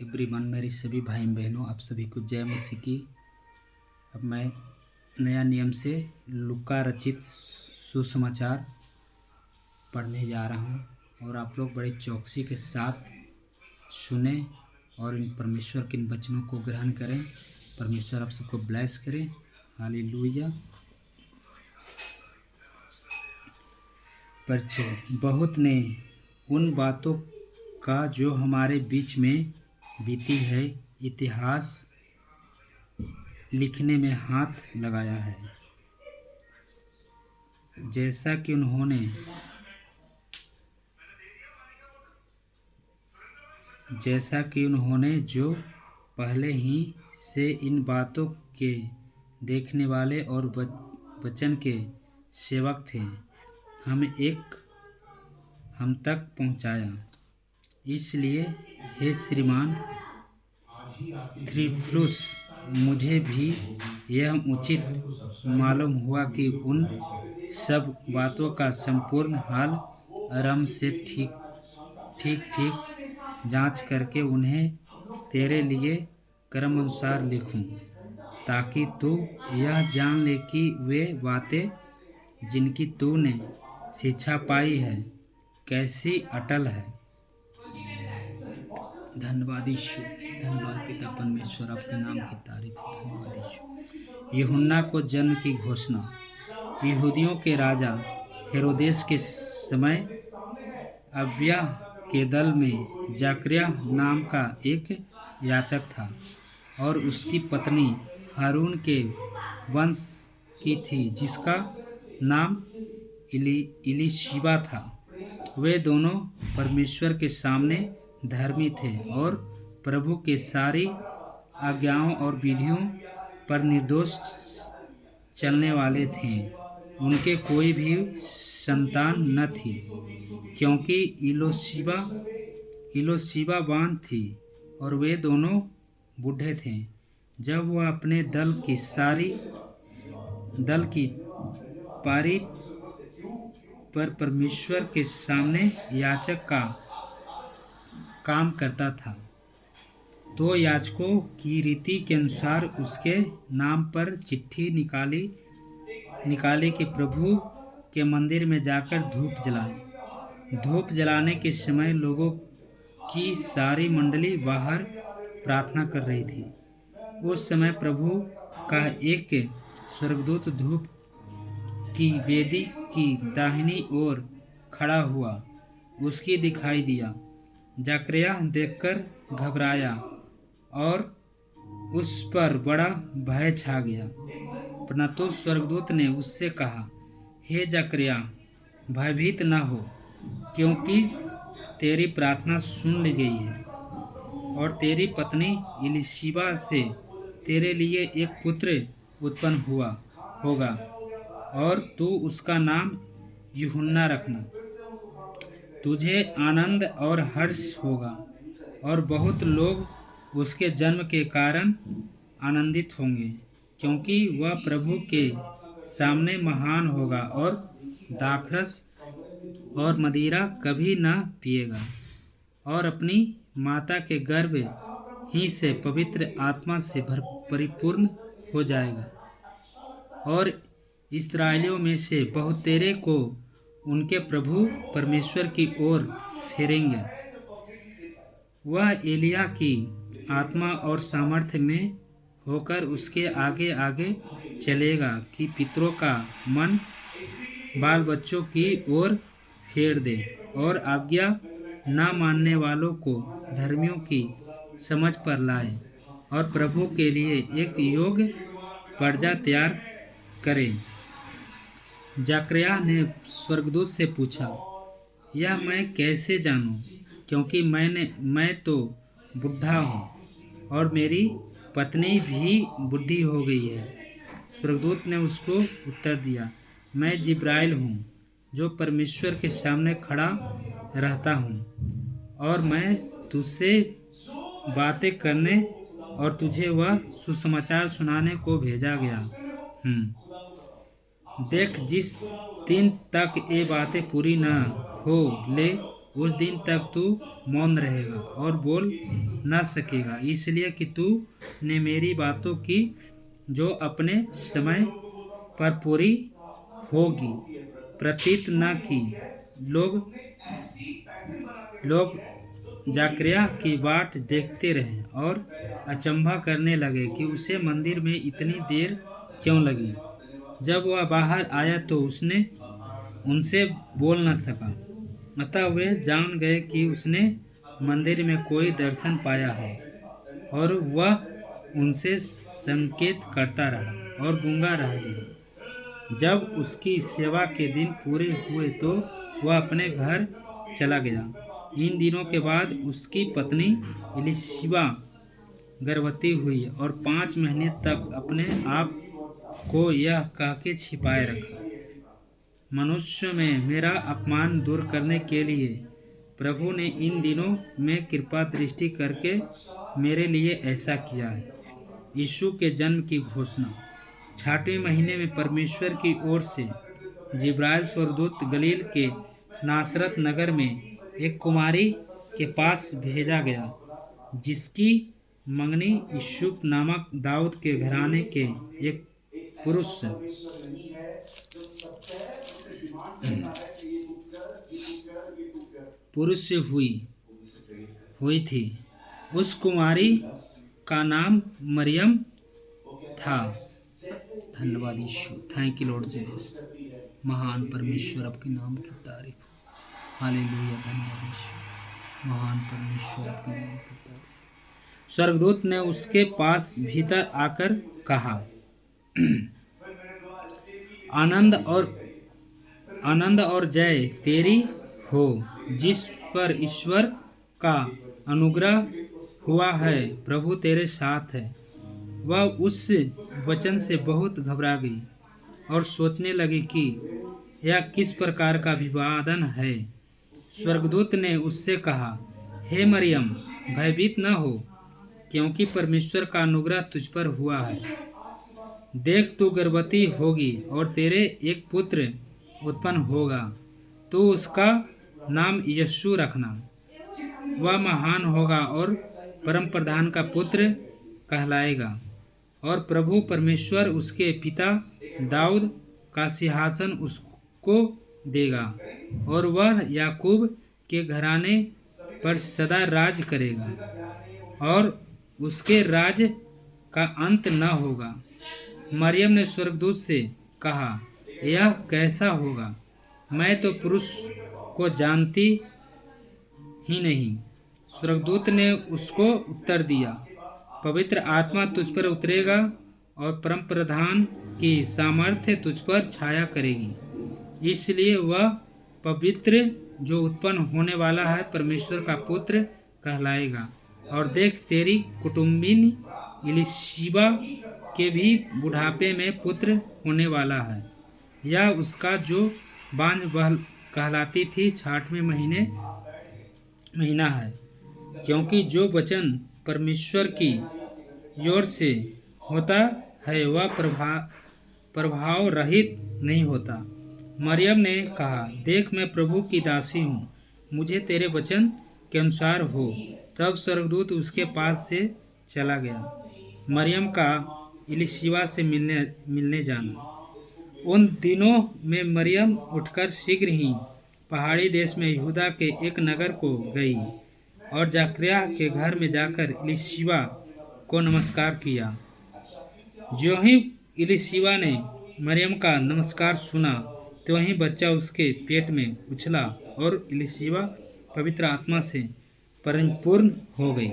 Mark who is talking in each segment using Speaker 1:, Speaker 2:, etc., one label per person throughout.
Speaker 1: Everyone, मेरी सभी भाई बहनों, आप सभी को जय मसीह की। अब मैं नया नियम से लूका रचित सुसमाचार पढ़ने जा रहा हूँ और आप लोग बड़े चौकसी के साथ सुने और इन परमेश्वर के इन वचनों को ग्रहण करें। परमेश्वर आप सबको ब्लेस करें। हालेलुया। परिचय। बहुत ने उन बातों का जो हमारे बीच में बीती है इतिहास लिखने में हाथ लगाया है, जैसा कि उन्होंने जो पहले ही से इन बातों के देखने वाले और वचन के सेवक थे, हम तक पहुंचाया। इसलिए हे श्रीमान थ्रिफलुस, मुझे भी यह उचित मालूम हुआ कि उन सब बातों का संपूर्ण हाल आरंभ से ठीक जांच करके उन्हें तेरे लिए क्रम अनुसार लिखूं, ताकि तू यह जान ले कि वे बातें जिनकी तूने शिक्षा पाई है कैसी अटल है। धन्यवाद ईश्वर, धन्यवाद पिता परमेश्वर, आपके नाम की तारीफ। धन्यवाद ईश्वर। यूहन्ना को जन्म की घोषणा। यहूदियों के राजा हेरोदेस के समय अबिय्याह के दल में जकरिया नाम का एक याजक था और उसकी पत्नी हारून के वंश की थी, जिसका नाम इलीशिबा था। वे दोनों परमेश्वर के सामने धर्मी थे और प्रभु के सारी आज्ञाओं और विधियों पर निर्दोष चलने वाले थे। उनके कोई भी संतान न थी, क्योंकि इलीशिबा बांझ थी और वे दोनों बूढ़े थे। जब वह अपने दल की पारी पर परमेश्वर के सामने याजक का काम करता था, तो याजकों की रीति के अनुसार उसके नाम पर चिट्ठी निकाली कि प्रभु के मंदिर में जाकर धूप जलाए। धूप जलाने के समय लोगों की सारी मंडली बाहर प्रार्थना कर रही थी। उस समय प्रभु का एक स्वर्गदूत धूप की वेदी की दाहिनी ओर खड़ा हुआ उसकी दिखाई दिया। जकरिया देखकर घबराया और उस पर बड़ा भय छा गया। परंतु स्वर्गदूत ने उससे कहा, हे जकरिया, भयभीत न हो, क्योंकि तेरी प्रार्थना सुन ली गई है और तेरी पत्नी इलीशिबा से तेरे लिए एक पुत्र उत्पन्न होगा और तू उसका नाम यूहन्ना रखना। तुझे आनंद और हर्ष होगा और बहुत लोग उसके जन्म के कारण आनंदित होंगे, क्योंकि वह प्रभु के सामने महान होगा और दाखरस और मदिरा कभी न पिएगा और अपनी माता के गर्भ ही से पवित्र आत्मा से परिपूर्ण हो जाएगा और इस्राएलियों में से बहुतेरे को उनके प्रभु परमेश्वर की ओर फेरेंगे। वह एलिय्याह की आत्मा और सामर्थ्य में होकर उसके आगे आगे चलेगा कि पितरों का मन बाल बच्चों की ओर फेर दे और आज्ञा न मानने वालों को धर्मियों की समझ पर लाए और प्रभु के लिए एक योग्य प्रजा तैयार करे। जकरिया ने स्वर्गदूत से पूछा, यह मैं कैसे जानूं, क्योंकि मैं तो बूढ़ा हूँ और मेरी पत्नी भी बूढ़ी हो गई है। स्वर्गदूत ने उसको उत्तर दिया, मैं जिब्राइल हूँ, जो परमेश्वर के सामने खड़ा रहता हूँ और मैं तुझसे बातें करने और तुझे वह सुसमाचार सुनाने को भेजा गया हूँ। देख, जिस दिन तक ये बातें पूरी न हो ले, उस दिन तक तू मौन रहेगा और बोल न सकेगा, इसलिए कि तू ने मेरी बातों की जो अपने समय पर पूरी होगी प्रतीत न की। लोग जाकरिया की बाट देखते रहे और अचंभा करने लगे कि उसे मंदिर में इतनी देर क्यों लगी। जब वह बाहर आया तो उसने उनसे बोल न सका, अतः वे जान गए कि उसने मंदिर में कोई दर्शन पाया है, और वह उनसे संकेत करता रहा और गूंगा रह गया। जब उसकी सेवा के दिन पूरे हुए तो वह अपने घर चला गया। इन दिनों के बाद उसकी पत्नी एलिशिबा गर्भवती हुई और 5 महीने तक अपने आप को यह कह के छिपाए रखा, मनुष्य में मेरा अपमान दूर करने के लिए प्रभु ने इन दिनों में कृपा दृष्टि करके मेरे लिए ऐसा किया है। यीशु के जन्म की घोषणा। 6वें महीने में परमेश्वर की ओर से जिब्राइल स्वर्गदूत गलील के नासरत नगर में एक कुमारी के पास भेजा गया, जिसकी मंगनी यूसुफ नामक दाऊद के घराने के एक पुरुष से हुई थी। उस कुमारी का नाम मरियम था। धन्यवाद यीशु, थैंक यू लॉर्ड जीसस। महान परमेश्वर, आपके नाम की तारीफ। हालेलुया, धन्यवाद यीशु। महान परमेश्वर, आपके नाम की तारीफ। स्वर्गदूत ने उसके पास भीतर आकर कहा, आनंद और जय तेरी हो, जिस पर ईश्वर का अनुग्रह हुआ है, प्रभु तेरे साथ है। वह उस वचन से बहुत घबरा गई और सोचने लगी कि यह किस प्रकार का अभिवादन है। स्वर्गदूत ने उससे कहा, हे मरियम, भयभीत न हो, क्योंकि परमेश्वर का अनुग्रह तुझ पर हुआ है। देख, तू गर्भवती होगी और तेरे एक पुत्र उत्पन्न होगा। तू उसका नाम यीशु रखना। वह महान होगा और परम प्रधान का पुत्र कहलाएगा, और प्रभु परमेश्वर उसके पिता दाऊद का सिंहासन उसको देगा, और वह याकूब के घराने पर सदा राज करेगा, और उसके राज का अंत न होगा। मरियम ने स्वर्गदूत से कहा, यह कैसा होगा? मैं तो पुरुष को जानती ही नहीं। स्वर्गदूत ने उसको उत्तर दिया, पवित्र आत्मा तुझ पर उतरेगा और परम प्रधान की सामर्थ्य तुझ पर छाया करेगी। इसलिए वह पवित्र जो उत्पन्न होने वाला है परमेश्वर का पुत्र कहलाएगा। और देख, तेरी कुटुम्बिनी एलिशिबा के भी बुढ़ापे में पुत्र होने वाला है। यह उसका जो बांझ कहलाती थी 6वें महीना है, क्योंकि जो वचन परमेश्वर की ओर से होता है वह प्रभाव रहित नहीं होता। मरियम ने कहा, देख, मैं प्रभु की दासी हूँ, मुझे तेरे वचन के अनुसार हो। तब स्वर्गदूत उसके पास से चला गया। मरियम का एलिशिबा से मिलने जाना। उन दिनों में मरियम उठकर शीघ्र ही पहाड़ी देश में यहूदा के एक नगर को गई और जकरिया के घर में जाकर एलिशिबा को नमस्कार किया। जो ही एलिशिबा ने मरियम का नमस्कार सुना, तो ही बच्चा उसके पेट में उछला और एलिशिबा पवित्र आत्मा से परिपूर्ण हो गई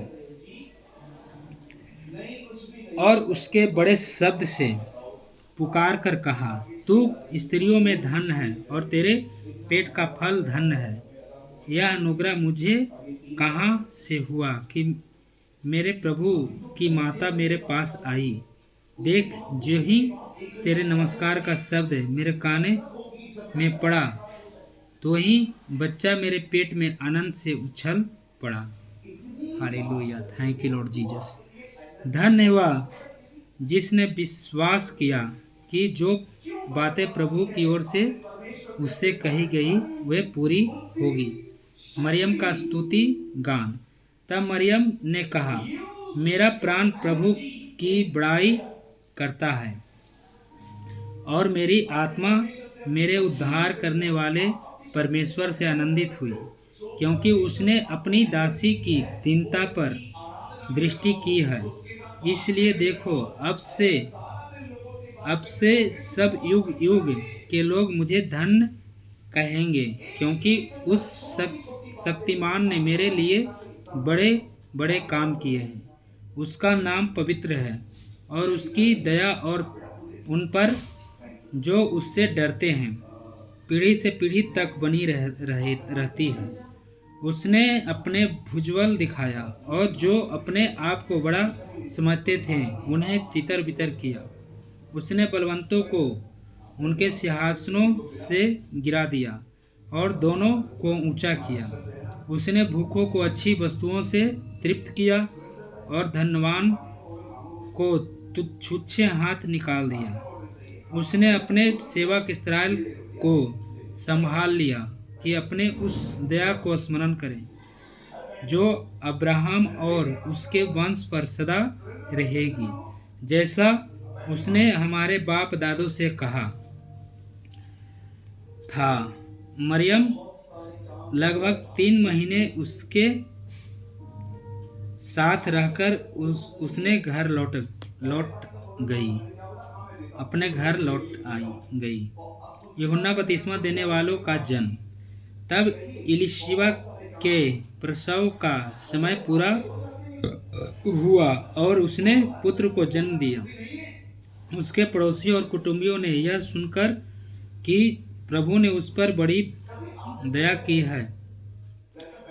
Speaker 1: और उसके बड़े शब्द से पुकार कर कहा, तू स्त्रियों में धन्य है और तेरे पेट का फल धन्य है। यह अनुग्रह मुझे कहाँ से हुआ कि मेरे प्रभु की माता मेरे पास आई। देख, जो ही तेरे नमस्कार का शब्द मेरे काने में पड़ा, तो ही बच्चा मेरे पेट में आनंद से उछल पड़ा। Hallelujah, thank you Lord Jesus. धन्य वह जिसने विश्वास किया कि जो बातें प्रभु की ओर से उससे कही गई वे पूरी होगी। मरियम का स्तुति गान। तब मरियम ने कहा, मेरा प्राण प्रभु की बड़ाई करता है और मेरी आत्मा मेरे उद्धार करने वाले परमेश्वर से आनंदित हुई, क्योंकि उसने अपनी दासी की दीनता पर दृष्टि की है। इसलिए देखो, अब से सब युग युग के लोग मुझे धन्य कहेंगे, क्योंकि उस शक्तिमान ने मेरे लिए बड़े बड़े काम किए हैं। उसका नाम पवित्र है और उसकी दया और उन पर जो उससे डरते हैं पीढ़ी से पीढ़ी तक बनी रहती है। उसने अपने भुजबल दिखाया और जो अपने आप को बड़ा समझते थे उन्हें तितर बितर किया। उसने बलवंतों को उनके सिंहासनों से गिरा दिया और दोनों को ऊंचा किया। उसने भूखों को अच्छी वस्तुओं से तृप्त किया और धनवान को छुच्छे हाथ निकाल दिया। उसने अपने सेवक इस्राएल को संभाल लिया कि अपने उस दया को स्मरण करें जो अब्राहम और उसके वंश पर सदा रहेगी, जैसा उसने हमारे बाप दादों से कहा था। मरियम लगभग 3 महीने उसके साथ रहकर उसने अपने घर लौट गई। यूहन्ना बपतिस्मा देने वालों का जन्म। तब इलिशिबा के प्रसव का समय पूरा हुआ और उसने पुत्र को जन्म दिया। उसके पड़ोसियों और कुटुंबियों ने यह सुनकर कि प्रभु ने उस पर बड़ी दया की है,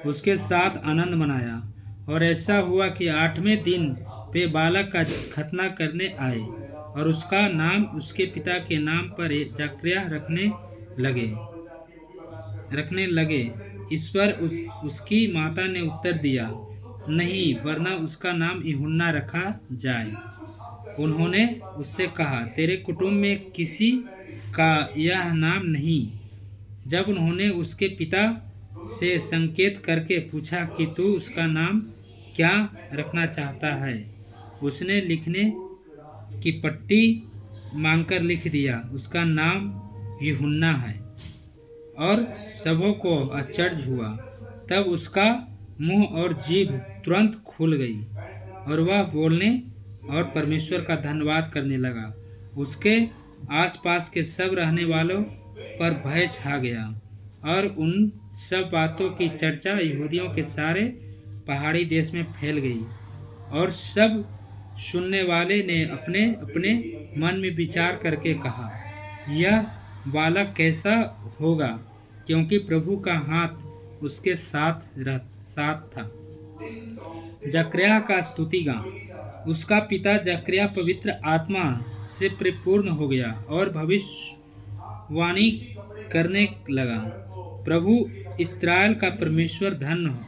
Speaker 1: उसके साथ आनंद मनाया। और ऐसा हुआ कि 8वें दिन वे बालक का खतना करने आए और उसका नाम उसके पिता के नाम पर जकरिया रखने लगे। इस पर उसकी माता ने उत्तर दिया, नहीं, वरना उसका नाम यूहन्ना रखा जाए। उन्होंने उससे कहा, तेरे कुटुंब में किसी का यह नाम नहीं। जब उन्होंने उसके पिता से संकेत करके पूछा कि तू उसका नाम क्या रखना चाहता है, उसने लिखने की पट्टी मांगकर लिख दिया, उसका नाम यूहन्ना है। और सबों को आश्चर्य हुआ। तब उसका मुंह और जीभ तुरंत खुल गई और वह बोलने और परमेश्वर का धन्यवाद करने लगा। उसके आसपास के सब रहने वालों पर भय छा गया और उन सब बातों की चर्चा यहूदियों के सारे पहाड़ी देश में फैल गई। और सब सुनने वाले ने अपने अपने मन में विचार करके कहा, यह बालक कैसा होगा, क्योंकि प्रभु का हाथ उसके साथ था। जकरिया का स्तुति गान। उसका पिता जकरिया पवित्र आत्मा से परिपूर्ण हो गया और भविष्यवाणी करने लगा, प्रभु इस्राएल का परमेश्वर धन्य हो,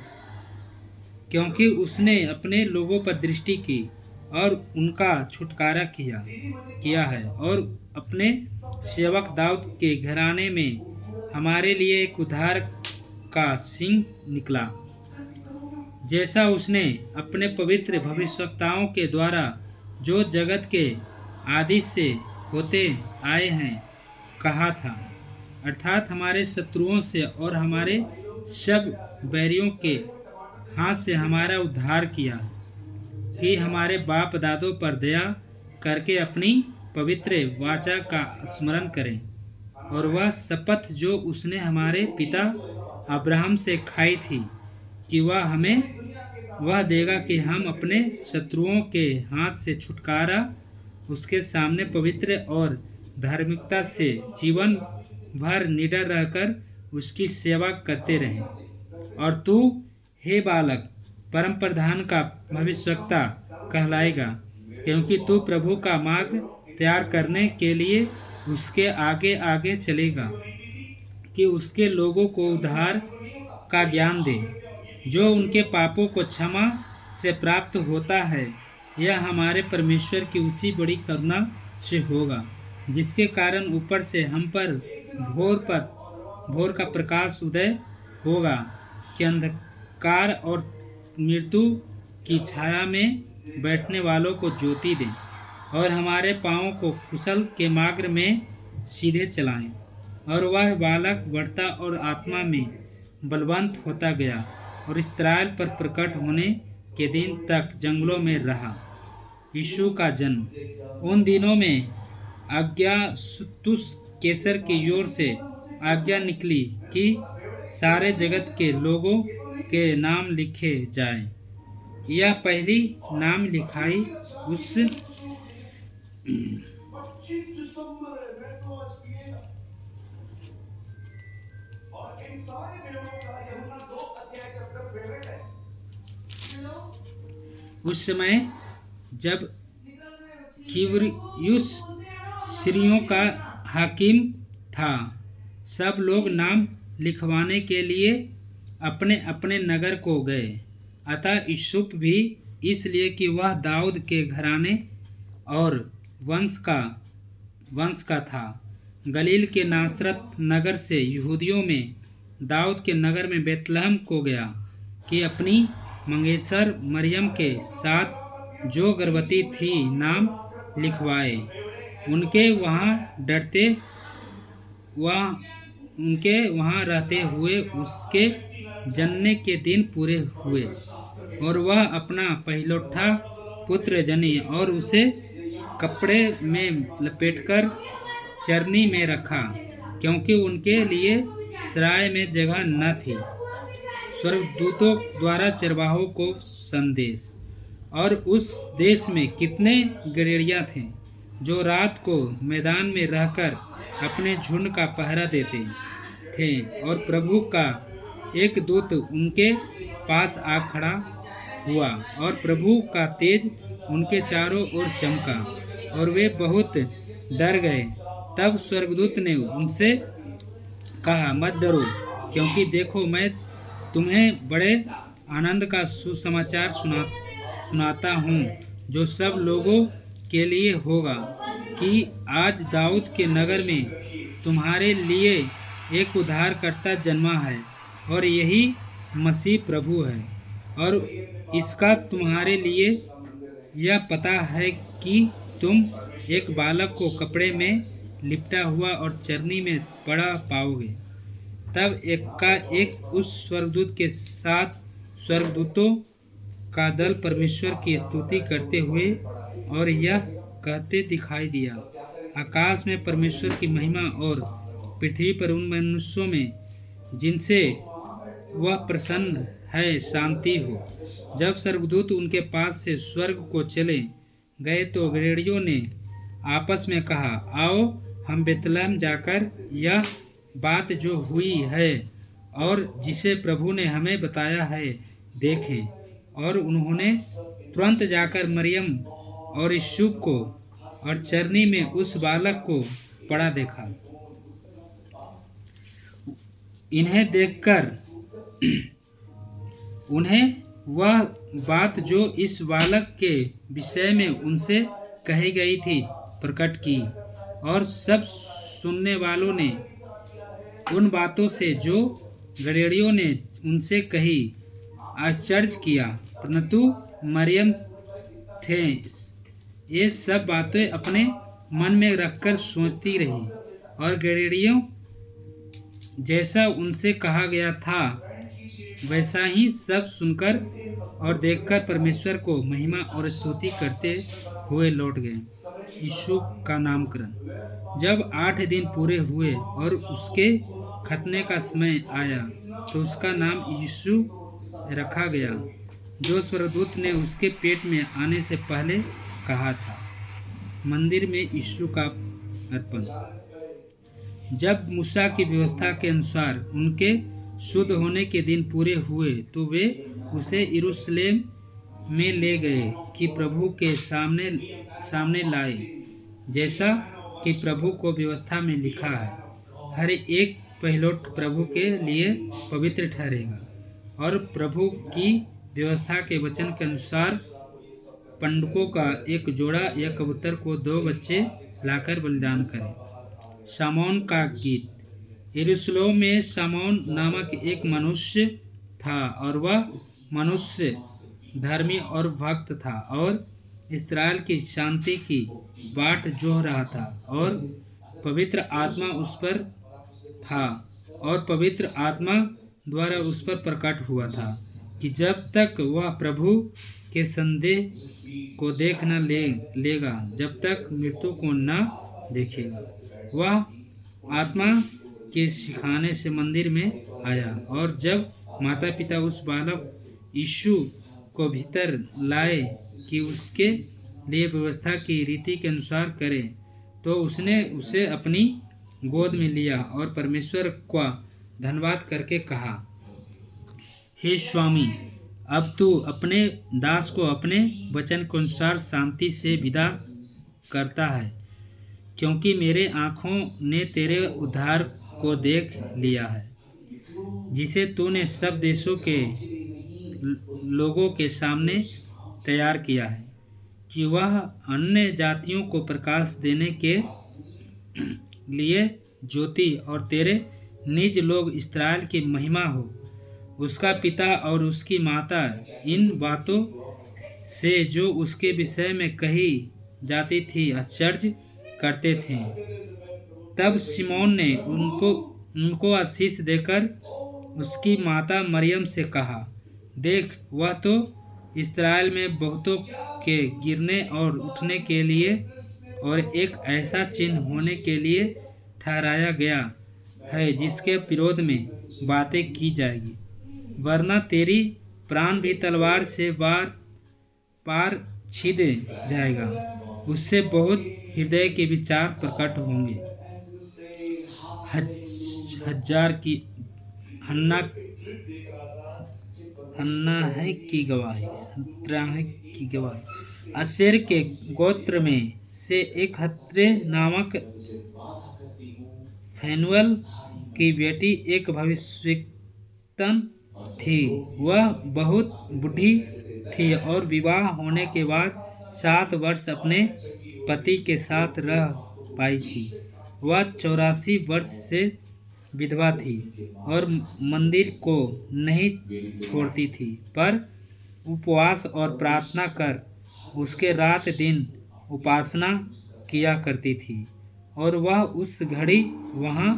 Speaker 1: क्योंकि उसने अपने लोगों पर दृष्टि की और उनका छुटकारा किया है और अपने सेवक दाऊद के घराने में हमारे लिए एक उद्धार का सिंह निकला, जैसा उसने अपने पवित्र भविष्यवक्ताओं के द्वारा जो जगत के आदि से होते आए हैं कहा था, अर्थात हमारे शत्रुओं से और हमारे सब बैरियों के हाथ से हमारा उद्धार किया, कि हमारे बाप दादों पर दया करके अपनी पवित्र वाचा का स्मरण करें और वह शपथ जो उसने हमारे पिता अब्राहम से खाई थी कि वह देगा कि हम अपने शत्रुओं के हाथ से छुटकारा उसके सामने पवित्र और धार्मिकता से जीवन भर निडर रहकर उसकी सेवा करते रहें। और तू, हे बालक, परम प्रधान का भविष्यवक्ता कहलाएगा, क्योंकि तू प्रभु का मार्ग तैयार करने के लिए उसके आगे आगे चलेगा, कि उसके लोगों को उद्धार का ज्ञान दे, जो उनके पापों को क्षमा से प्राप्त होता है। यह हमारे परमेश्वर की उसी बड़ी करुणा से होगा, जिसके कारण ऊपर से हम पर भोर का प्रकाश उदय होगा कि अंधकार और मृत्यु की छाया में बैठने वालों को ज्योति दें और हमारे पाँवों को कुशल के मार्ग में सीधे चलाएं। और वह बालक बढ़ता और आत्मा में बलवंत होता गया और इस्राएल पर प्रकट होने के दिन तक जंगलों में रहा। यीशु का जन्म। उन दिनों में अगस्तुस कैसर की ओर से आज्ञा निकली कि सारे जगत के लोगों के नाम लिखे जाएं। यह पहली नाम लिखाई उस समय जब क्विरियुस सीरियों का हाकिम था। सब लोग नाम लिखवाने के लिए अपने अपने नगर को गए। अतः यूसुफ भी, इसलिए कि वह दाऊद के घराने और वंश का था, गलील के नासरत नगर से यहूदियों में दाऊद के नगर में बेतलहम को गया कि अपनी मंगेतर मरियम के साथ जो गर्भवती थी नाम लिखवाए। उनके वहाँ रहते हुए उसके जन्म के दिन पूरे हुए और वह अपना पहिलौठा पुत्र जनी और उसे कपड़े में लपेटकर चरनी में रखा, क्योंकि उनके लिए सराय में जगह न थी। स्वर्गदूतों द्वारा चरवाहों को संदेश। और उस देश में कितने गड़ेड़िया थे जो रात को मैदान में रहकर अपने झुंड का पहरा देते थे, और प्रभु का एक दूत उनके पास आ खड़ा हुआ और प्रभु का तेज उनके चारों ओर चमका और वे बहुत डर गए। तब स्वर्गदूत ने उनसे कहा, मत डरो, क्योंकि देखो मैं तुम्हें बड़े आनंद का सुसमाचार सुनाता हूँ, जो सब लोगों के लिए होगा, कि आज दाऊद के नगर में तुम्हारे लिए एक उद्धारकर्ता जन्मा है, और यही मसीह प्रभु है। और इसका तुम्हारे लिए यह पता है कि तुम एक बालक को कपड़े में लिपटा हुआ और चरनी में पड़ा पाओगे। तब एक उस स्वर्गदूत के साथ स्वर्गदूतों का दल परमेश्वर की स्तुति करते हुए और यह कहते दिखाई दिया, आकाश में परमेश्वर की महिमा और पृथ्वी पर उन मनुष्यों में जिनसे वह प्रसन्न है शांति हो। जब स्वर्गदूत उनके पास से स्वर्ग को चले गए तो गड़ेड़ियों ने आपस में कहा, आओ हम बेतलहम जाकर यह बात जो हुई है और जिसे प्रभु ने हमें बताया है देखें। और उन्होंने तुरंत जाकर मरियम और यूसुफ को और चरनी में उस बालक को पड़ा देखा। इन्हें देखकर उन्हें वह बात जो इस बालक के विषय में उनसे कही गई थी प्रकट की, और सब सुनने वालों ने उन बातों से जो गड़ेड़ियों ने उनसे कही आश्चर्य किया, परंतु मरियम थे ये सब बातें अपने मन में रखकर सोचती रही, और गड़ेड़ियों जैसा उनसे कहा गया था वैसा ही सब सुनकर और देखकर परमेश्वर को महिमा और स्तुति करते हुए लौट गए। यीशु का नामकरण। जब 8 दिन पूरे हुए और उसके खतने का समय आया तो उसका नाम यीशु रखा गया, जो स्वर्गदूत ने उसके पेट में आने से पहले कहा था। मंदिर में यीशु का अर्पण। जब मूसा की व्यवस्था के अनुसार उनके शुद्ध होने के दिन पूरे हुए तो वे उसे यरूशलेम में ले गए कि प्रभु के सामने लाए, जैसा कि प्रभु को व्यवस्था में लिखा है, हर एक पहिलौठ प्रभु के लिए पवित्र ठहरेगा। और प्रभु की व्यवस्था के वचन के अनुसार पंडकों का एक जोड़ा या कबूतर को 2 बच्चे लाकर बलिदान करें। शामौन का गीत। यरूशलेम में शामौन नामक एक मनुष्य था और वह मनुष्य धर्मी और भक्त था और इस्राएल की शांति की बाट जोह रहा था और पवित्र आत्मा उस पर था और पवित्र आत्मा द्वारा उस पर प्रकट हुआ था कि जब तक वह प्रभु के संदेह को देख न लेगा जब तक मृत्यु को न देखेगा। वह आत्मा के सिखाने से मंदिर में आया और जब माता पिता उस बालक यीशु को भीतर लाए कि उसके लिए व्यवस्था की रीति के अनुसार करे तो उसने उसे अपनी गोद में लिया और परमेश्वर का धन्यवाद करके कहा, हे स्वामी, अब तू अपने दास को अपने वचन के अनुसार शांति से विदा करता है, क्योंकि मेरे आँखों ने तेरे उद्धार को देख लिया है, जिसे तूने सब देशों के लोगों के सामने तैयार किया है, कि वह अन्य जातियों को प्रकाश देने के लिए ज्योति और तेरे निज लोग इस्राएल की महिमा हो। उसका पिता और उसकी माता इन बातों से जो उसके विषय में कही जाती थी आश्चर्य करते थे। तब सिमोन ने उनको आशीष देकर उसकी माता मरियम से कहा, देख, वह तो इस्राएल में बहुतों के गिरने और उठने के लिए और एक ऐसा चिन्ह होने के लिए ठहराया गया है जिसके विरोध में बातें की जाएगी, वरना तेरी प्राण भी तलवार से पार छीन जाएगा। उससे बहुत हृदय के विचार प्रकट होंगे। हजार की हन्ना है की गवाही। अशेर के गोत्र में से एक हत्रे नामक फैनुएल की बेटी एक भविष्यवक्ता थी। वह बहुत बूढ़ी थी और विवाह होने के बाद 7 वर्ष अपने पति के साथ रह पाई थी। वह 84 वर्ष से विधवा थी और मंदिर को नहीं छोड़ती थी, पर उपवास और प्रार्थना कर उसके रात दिन उपासना किया करती थी। और वह उस घड़ी वहां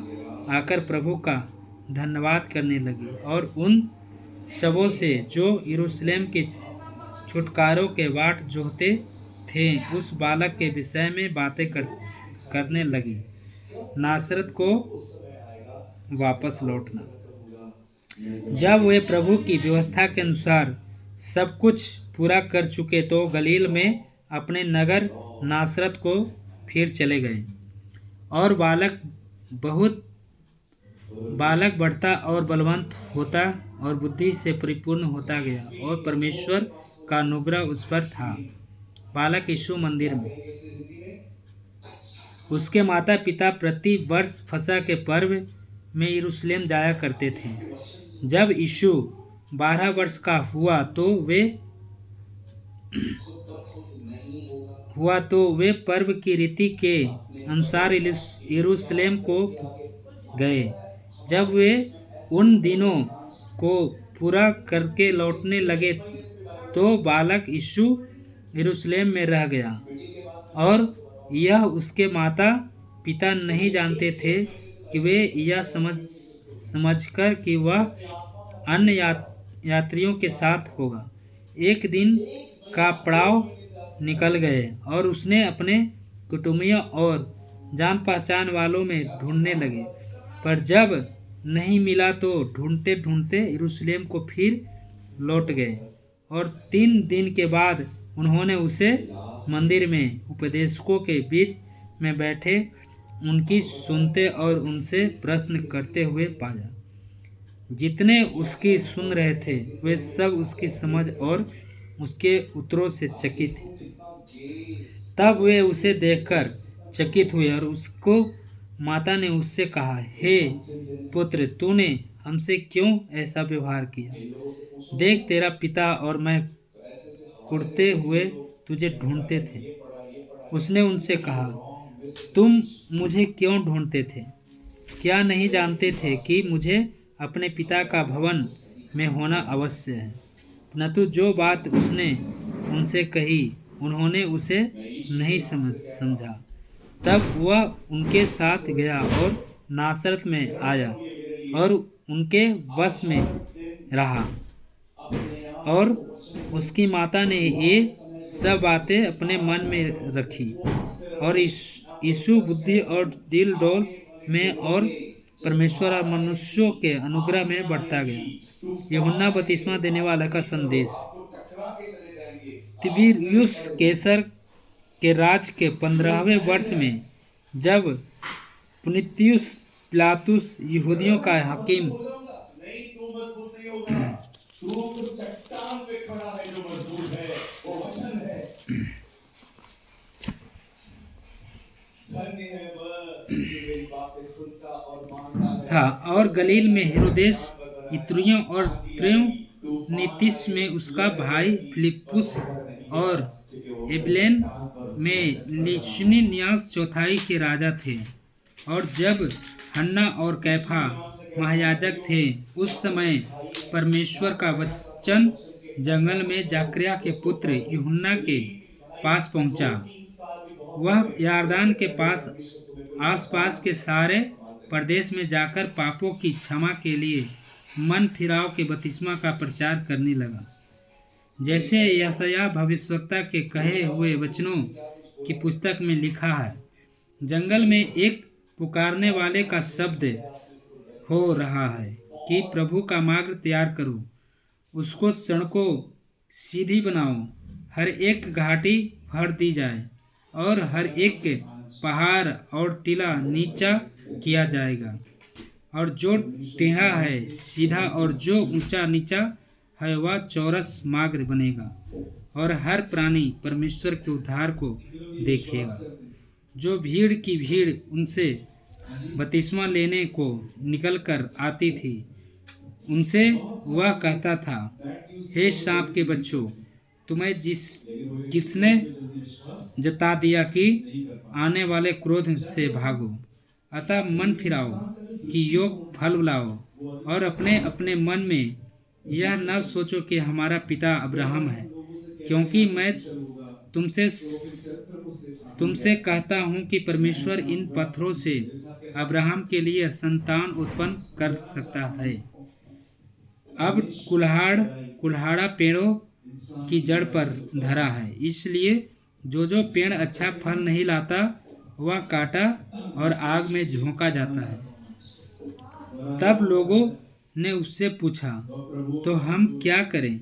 Speaker 1: आकर प्रभु का धन्यवाद करने लगी और उन सबों से जो यरूशलेम के छुटकारों के बाट जोहते थे उस बालक के विषय में बातें करने लगी। नासरत को वापस लौटना। जब वे प्रभु की व्यवस्था के अनुसार सब कुछ पूरा कर चुके तो गलील में अपने नगर नासरत को फिर चले गए। और बालक बढ़ता और बलवंत होता और बुद्धि से परिपूर्ण होता गया और परमेश्वर का अनुग्रह उस पर था। बालक यीशु मंदिर में। उसके माता पिता प्रति वर्ष फसह के पर्व में यरूशलेम जाया करते थे। जब यीशु 12 वर्ष का हुआ तो वे पर्व की रीति के अनुसार यरूशलेम को गए। जब वे उन दिनों को पूरा करके लौटने लगे तो बालक यीशु यरूशलेम में रह गया और यह उसके माता पिता नहीं जानते थे कि वे यह समझकर कि वह अन्य यात्रियों के साथ होगा। एक दिन का पड़ाव निकल गए और उसने अपने कुटुंबियों और जान पहचान वालों में ढूंढने लगे, पर जब नहीं मिला तो ढूंढते ढूंढते यरूशलेम को फिर लौट गए। और 3 दिन के बाद उन्होंने उसे मंदिर में उपदेशकों के बीच में बैठे उनकी सुनते और उनसे प्रश्न करते हुए पाया। जितने उसकी सुन रहे थे वे सब उसकी समझ और उसके उत्तरों से चकित थे। तब वे उसे देखकर चकित हुए और उसको माता ने उससे कहा, हे पुत्र, तूने हमसे क्यों ऐसा व्यवहार किया? देख, तेरा पिता और मैं कुढ़ते हुए तुझे ढूंढते थे। उसने उनसे कहा, तुम मुझे क्यों ढूंढते थे? क्या नहीं जानते थे कि मुझे अपने पिता का भवन में होना अवश्य है। परंतु जो बात उसने उनसे कही उन्होंने उसे नहीं समझा। तब वह उनके साथ गया और नासरत में आया और उनके वश में रहा। और उसकी माता ने ये सब बातें अपने मन में रखी और यीशु बुद्धि और दिल डोल में और परमेश्वर और मनुष्यों के अनुग्रह में बढ़ता गया। यूहन्ना बपतिस्मा देने वाला का संदेश। तिबिरियुस कैसर के राज के 15वें वर्ष में जब पुन्तियुस पिलातुस यहूदियों का हाकिम था और गलील में हेरोदेस इत्रियों और त्रियुनीतिस में उसका भाई फिलिप्पुस और एबलेन में लिशनियास चौथाई के राजा थे। और जब हन्ना और कैफा महायाजक थे उस समय परमेश्वर का वचन जंगल में जकरिया के पुत्र यूहन्ना के पास पहुंचा। वह यारदान के पास आसपास के सारे प्रदेश में जाकर पापों की क्षमा के लिए मन फिराव के बपतिस्मा का प्रचार करने लगा, जैसे यशायाह भविष्यवक्ता के कहे हुए वचनों की पुस्तक में लिखा है। जंगल में एक पुकारने वाले का शब्द हो रहा है कि प्रभु का मार्ग तैयार करो, उसको सड़कों सीधी बनाओ। हर एक घाटी भर दी जाए और हर एक पहाड़ और टीला नीचा किया जाएगा, और जो टेढ़ा है सीधा और जो ऊंचा नीचा है वह चौरस मार्ग बनेगा, और हर प्राणी परमेश्वर के उद्धार को देखेगा। जो भीड़ की भीड़ उनसे बपतिस्मा लेने को निकल कर आती थी, उनसे वह कहता था, हे सांप के बच्चों, तुम्हें किसने जता दिया कि आने वाले क्रोध से भागो। अतः मन फिराओ कि योग फल लाओ, और अपने अपने मन में यह न सोचो कि हमारा पिता अब्राहम है, क्योंकि मैं तुमसे कहता हूँ कि परमेश्वर इन पत्थरों से अब्राहम के लिए संतान उत्पन्न कर सकता है। अब कुल्हाड़ा पेड़ों की जड़ पर धरा है, इसलिए जो पेड़ अच्छा फल नहीं लाता वह काटा और आग में झोंका जाता है। तब लोगों ने उससे पूछा, तो हम क्या करें?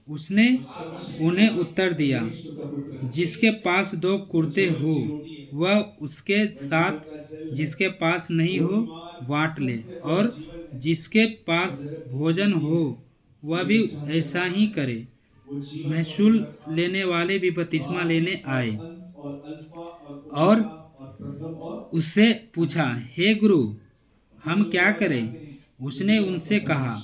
Speaker 1: उसने उन्हें उत्तर दिया, जिसके पास 2 कुर्ते हो वह उसके साथ, जिसके पास नहीं हो बांट ले, और जिसके पास भोजन हो वह भी ऐसा ही करे। महसूल लेने वाले भी बपतिस्मा लेने आए और उससे पूछा, हे गुरु, हम क्या करें? उसने उनसे कहा,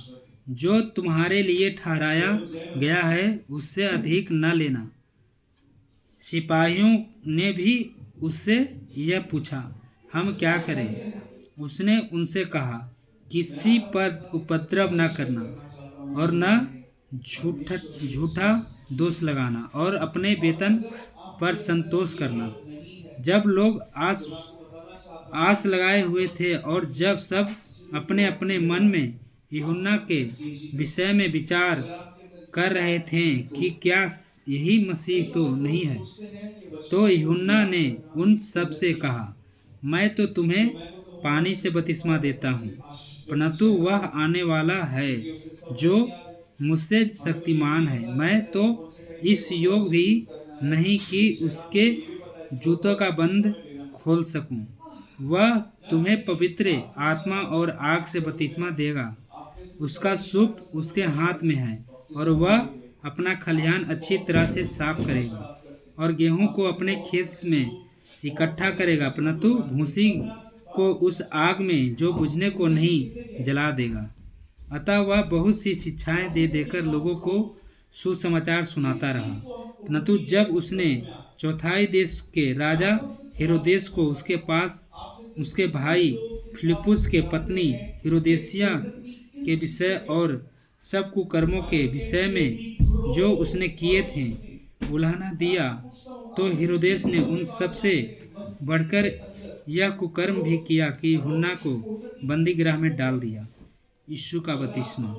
Speaker 1: जो तुम्हारे लिए ठहराया गया है उससे अधिक न लेना। सिपाहियों ने भी उससे यह पूछा, हम क्या करें? उसने उनसे कहा, किसी पर उपद्रव न करना और न झूठा दोष लगाना, और अपने वेतन पर संतोष करना। जब लोग आस लगाए हुए थे और जब सब अपने अपने मन में यूहन्ना के विषय में विचार कर रहे थे कि क्या यही मसीह तो नहीं है, तो यूहन्ना ने उन सब से कहा, मैं तो तुम्हें पानी से बपतिस्मा देता हूँ, परंतु वह आने वाला है जो मुझसे शक्तिमान है। मैं तो इस योग भी नहीं कि उसके जूतों का बंद खोल सकूं। वह तुम्हें पवित्र आत्मा और आग से बपतिस्मा देगा। उसका सूप उसके हाथ में है और वह अपना खलिहान अच्छी तरह से साफ करेगा और गेहूं को अपने खेत में इकट्ठा करेगा, परंतु भूसी को उस आग में जो बुझने को नहीं जला देगा। अतः वह बहुत सी शिक्षाएं दे देकर लोगों को सुसमाचार सुनाता रहा। परंतु जब उसने चौथाई देश के राजा हेरोदेस को उसके पास उसके भाई फिलिपुस के पत्नी हेरोदेसिया के विषय और सब कुकर्मों के विषय में जो उसने किए थे उल्हाना दिया, तो हेरोदेस ने उन सब से बढ़कर यह कुकर्म भी किया कि यूहन्ना को बंदी गृह में डाल दिया। यीशु का बपतिस्मा।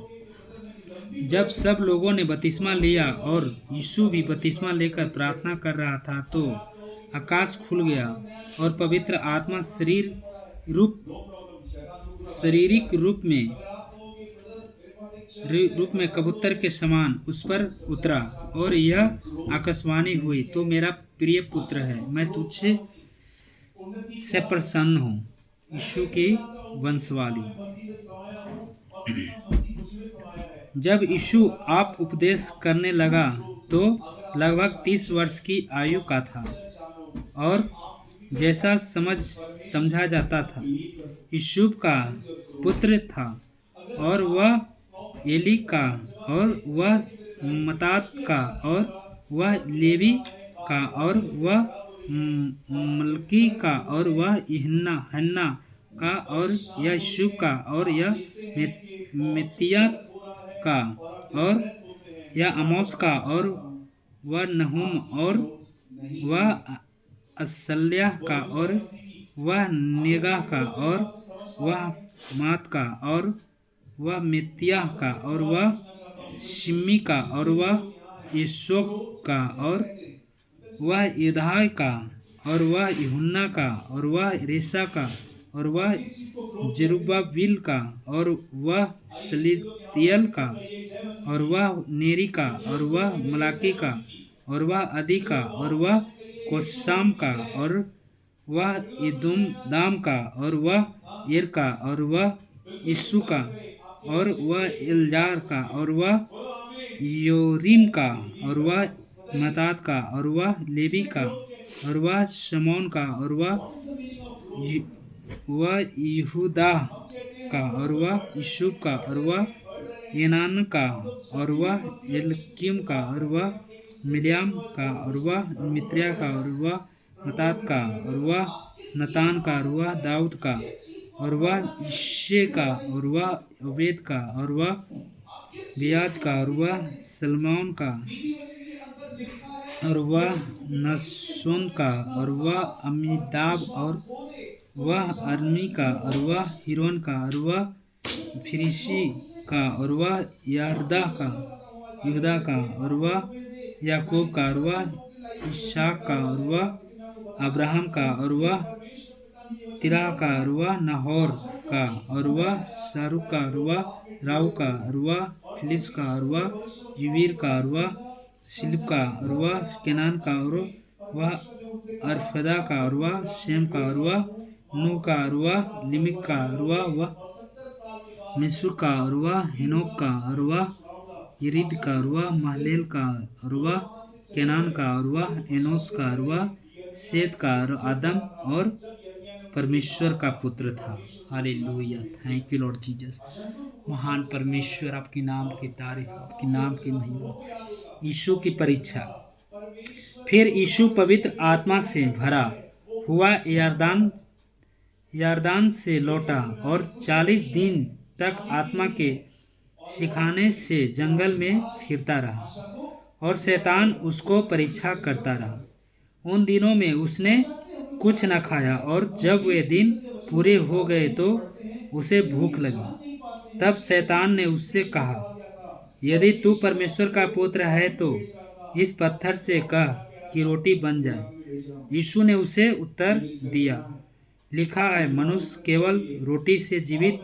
Speaker 1: जब सब लोगों ने बपतिस्मा लिया और यीशु भी बपतिस्मा लेकर प्रार्थना कर रहा था, तो आकाश खुल गया और पवित्र आत्मा शारीरिक रूप में कबूतर के समान उस पर उतरा, और यह आकाशवाणी हुई, तो मेरा प्रिय पुत्र है, मैं तुझसे से प्रसन्न हूँ। यीशु की वंशवाली। जब यीशु आप उपदेश करने लगा तो लगभग 30 वर्ष की आयु का था, और जैसा समझा जाता था यूसुफ का पुत्र था, और वह एली का, और वह मत्तात का, और वह लेवी का, और वह मलकी का, और वह हन्ना का, और यह यूसुफ का, और यह मेतिया का, और यह आमोस का, और वह नहूम, और वह असल्याह का, और वह नेगा का, और वह मात का, और वह मेतियाह का, और वह शिमी का, और वह यशोक का, और वह युदाय का, और वह यूहन्ना का, और वह रेसा का, और वह जरुब्बाबिल का, और वह सलीतियल का, और वह नेरी का, और वह मलाकी का, और वह अदी का, और वह कोसाम का, और वह इदुमदाम का, और वह एर का, और वह यीशु का, और वह एलजार का, और वह योरीम का, और वह मत्तात का, और वह लेवी का, और वह शमौन का, और वह यहूदा का, और वह यूसुफ का, और वह येनान का, और वह एलकीम का, और वह मिलियाम का, और वह मित्रिया का, और वह मत्तात का, और वह नतान का, और वह दाऊद का, और वह यिशै का, और वह ओबेद का, और वह बियाज का, और वह सलमोन का, और वह नहशोन का, और वह अम्मीदाब, और वह अरमी का, और वह हिरोन का, और वह फिरिशी का, और वह यहदा का, और वह याकूब का, और वह इसहाक का, और वह अब्राहम का, और वह तिरह का, और वह नाहोर का, और वह शारूक का, और वह राऊ का, और वह फिलिस का, और वह युवीर का, और वह सिल्प का, और वह केनान का, और वह अरफदा का, और वह शेम का, और वह नूह का, और वह लिमिक का, और वह मिस्र का, और वह हेनोक का, और वह यरीद का, और वह महलेल का, और वह केनान का, और वह एनोस का, और वह सेत का, और आदम और परमेश्वर का पुत्र था। Hallelujah. Thank you Lord Jesus. महान परमेश्वर, आपके नाम की तारीफ, आपके नाम की महिमा। यीशु की परीक्षा। फिर यीशु पवित्र आत्मा से भरा हुआ यरदान से लौटा, और 40 दिन तक आत्मा के सिखाने से जंगल में फिरता रहा, और शैतान उसको परीक्षा करता रहा। उन दिनों में उसने कुछ न खाया, और जब वे दिन पूरे हो गए तो उसे भूख लगी। तब शैतान ने उससे कहा, यदि तू परमेश्वर का पुत्र है तो इस पत्थर से कह कि रोटी बन जाए। यीशु ने उसे उत्तर दिया, लिखा है, मनुष्य केवल रोटी से जीवित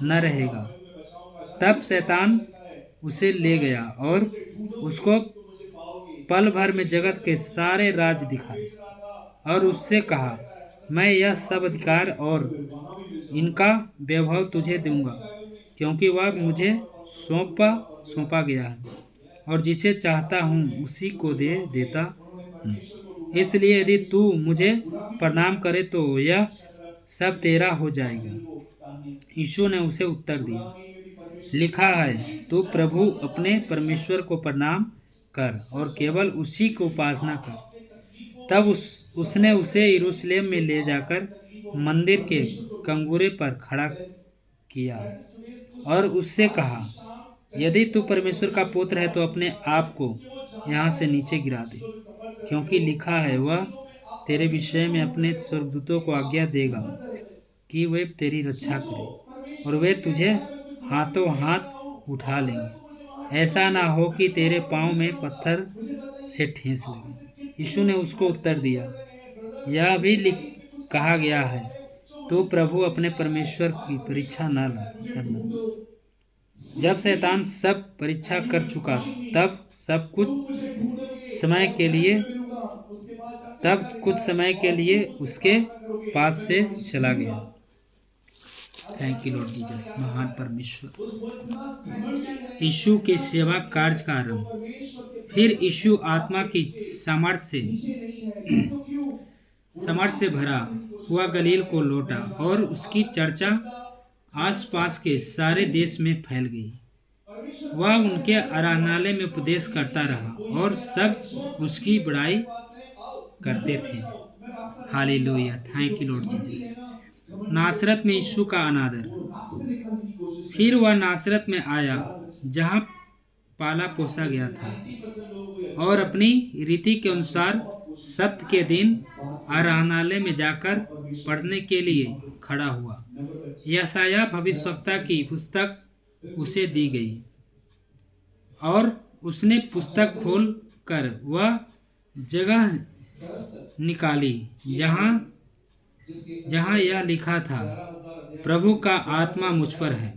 Speaker 1: न रहेगा। तब शैतान उसे ले गया और उसको पल भर में जगत के सारे राज दिखाए, और उससे कहा, मैं यह सब अधिकार और इनका वैभव तुझे दूंगा, क्योंकि वह मुझे सौंपा गया है, और जिसे चाहता हूँ उसी को दे देता हूँ। इसलिए यदि तू मुझे प्रणाम करे तो यह सब तेरा हो जाएगा। यीशु ने उसे उत्तर दिया, लिखा है, तू प्रभु अपने परमेश्वर को प्रणाम कर और केवल उसी को उपासना कर। तब उसने उसे यरूशलेम में ले जाकर मंदिर के कंगूरे पर खड़ा किया और उससे कहा, यदि तू परमेश्वर का पुत्र है तो अपने आप को यहाँ से नीचे गिरा दे, क्योंकि लिखा है, वह तेरे विषय में अपने स्वर्गदूतों को आज्ञा देगा कि वे तेरी रक्षा करें और वे तुझे हाथों हाथ उठा लेंगे, ऐसा ना हो कि तेरे पाँव में पत्थर से ठेस लगे। यीशु ने उसको उत्तर दिया, यह भी कहा गया है, तो प्रभु अपने परमेश्वर की परीक्षा न करना। जब शैतान सब परीक्षा कर चुका, तब कुछ समय के लिए उसके पास से चला गया। थैंक यू लॉर्ड जीसस, महान परमेश्वर। यीशु के सेवा कार्य का आरंभ। फिर यीशु आत्मा की सामर्थ से भरा हुआ गलील को लौटा और उसकी चर्चा आसपास के सारे देश में फैल गई। वह उनके आराधनालय में उपदेश करता रहा और सब उसकी बड़ाई करते थे। Hallelujah, thank you Lord Jesus. नासरत में यीशु का अनादर। फिर वह नासरत में आया जहाँ पाला पोसा गया था और अपनी रीति के अनुसार सप्त के दिन आराधनालय में जाकर पढ़ने के लिए खड़ा हुआ। यशायाह भविष्यवक्ता की पुस्तक उसे दी गई और उसने पुस्तक खोल कर वह जगह निकाली जहाँ यह लिखा था, प्रभु का आत्मा मुझ पर है,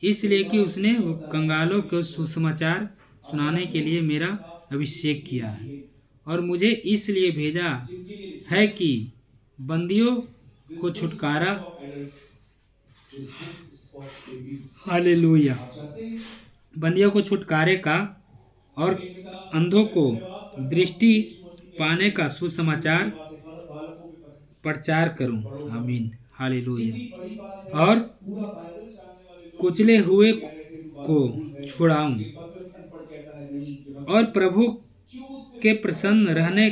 Speaker 1: इसलिए कि उसने कंगालों को सुसमाचार सुनाने के लिए मेरा अभिषेक किया है और मुझे इसलिए भेजा है कि बंदियों को छुटकारा, हालेलुया, बंदियों को छुटकारे का और अंधों को दृष्टि पाने का सुसमाचार प्रचार करूं। आमीन, हालेलुया। और कुचले हुए को छुड़ाऊं और प्रभु के प्रसन्न रहने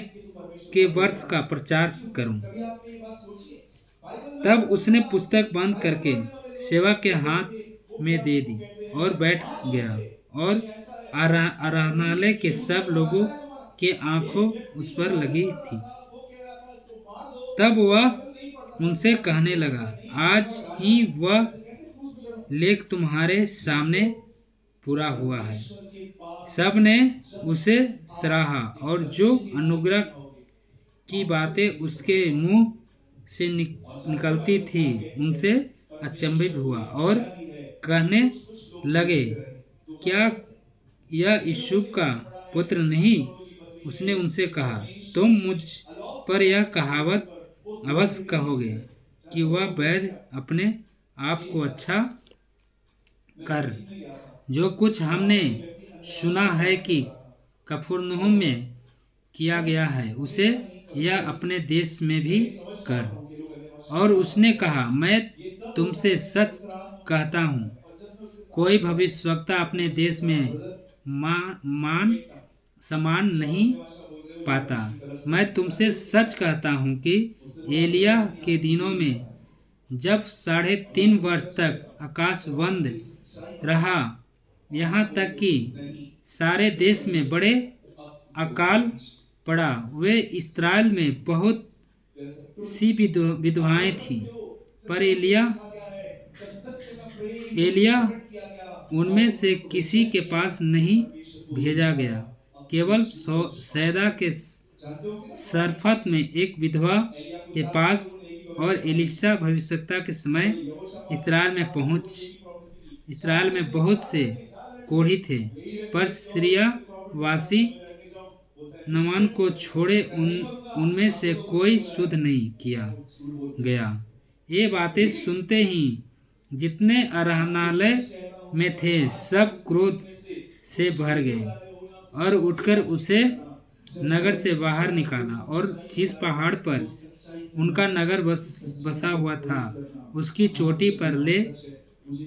Speaker 1: के वर्ष का प्रचार करूं। तब उसने पुस्तक बंद करके सेवक के हाथ में दे दी और बैठ गया और आराधनालय के सब लोगों के आंखों उस पर लगी थी। तब वह उनसे कहने लगा, आज ही वह लेख तुम्हारे सामने पूरा हुआ है। सब ने उसे सराहा और जो अनुग्रह की बातें उसके मुंह से निकलती थी उनसे अचंभित हुआ और कहने लगे, क्या यह यूसुफ का पुत्र नहीं? उसने उनसे कहा, तुम मुझ पर यह कहावत अवश्य कहोगे कि वह वैद्य अपने आप को अच्छा कर। जो कुछ हमने सुना है कि कफरनहूम में किया गया है, उसे यह अपने देश में भी कर। और उसने कहा, मैं तुमसे सच कहता हूँ, कोई भविष्यवक्ता अपने देश में मान सम्मान नहीं पाता। मैं तुमसे सच कहता हूँ कि एलिय्याह के दिनों में जब 3.5 वर्ष तक आकाश बंद रहा, यहाँ तक कि सारे देश में बड़े अकाल पड़ा, वे इस्राएल में बहुत सी विधवाएं थीं, पर एलिय्याह उनमें से किसी के पास नहीं भेजा गया। केवल सैदा के सरफत में एक विधवा के पास और एलीशा भविष्यवक्ता के समय इस्राएल में बहुत से कोढ़ी थे, पर सीरियावासी नामान को छोड़े उनमें से कोई शुद्ध नहीं किया गया। ये बातें सुनते ही जितने आराधनालय में थे सब क्रोध से भर गए और उठकर उसे नगर से बाहर निकाला और जिस पहाड़ पर उनका नगर बसा हुआ था उसकी चोटी पर ले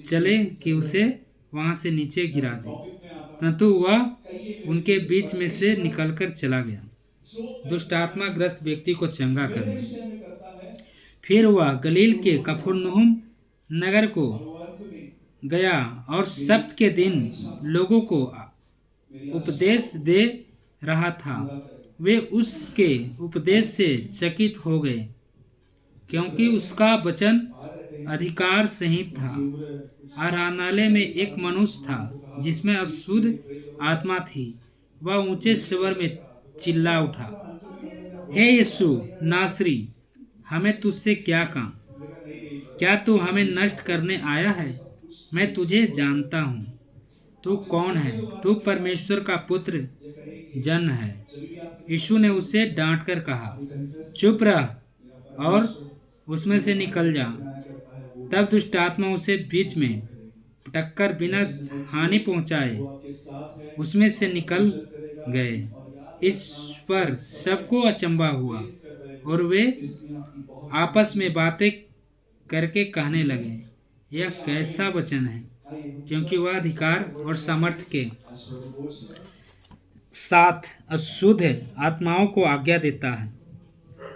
Speaker 1: चले कि उसे वहां से नीचे गिरा दे, परंतु वह उनके बीच में से निकलकर चला गया। दुष्टात्मा ग्रस्त व्यक्ति को चंगा करना। फिर वह गलील के कफरनहूम नगर को गया और सब्त के दिन लोगों को उपदेश दे रहा था। वे उसके उपदेश से चकित हो गए, क्योंकि उसका वचन अधिकार सहित था। आराधनालय में एक मनुष्य था जिसमें अशुद्ध आत्मा थी। वह ऊंचे स्वर में चिल्ला उठा, हे यीशु नासरी, हमें तुझसे क्या काम? क्या तू हमें नष्ट करने आया है? मैं तुझे जानता हूँ। तू कौन है? तू परमेश्वर का पुत्र जन है। यीशु ने उसे डांटकर कहा, चुप रह और उसमें से निकल जा। तब दुष्ट आत्मा उसे बीच में पटककर बिना हानि पहुंचाए उसमें से निकल गए। इस पर सबको अचंभा हुआ और वे आपस में बातें करके कहने लगे, यह कैसा वचन है, क्योंकि वह अधिकार और सामर्थ्य के साथ अशुद्ध आत्माओं को आज्ञा देता है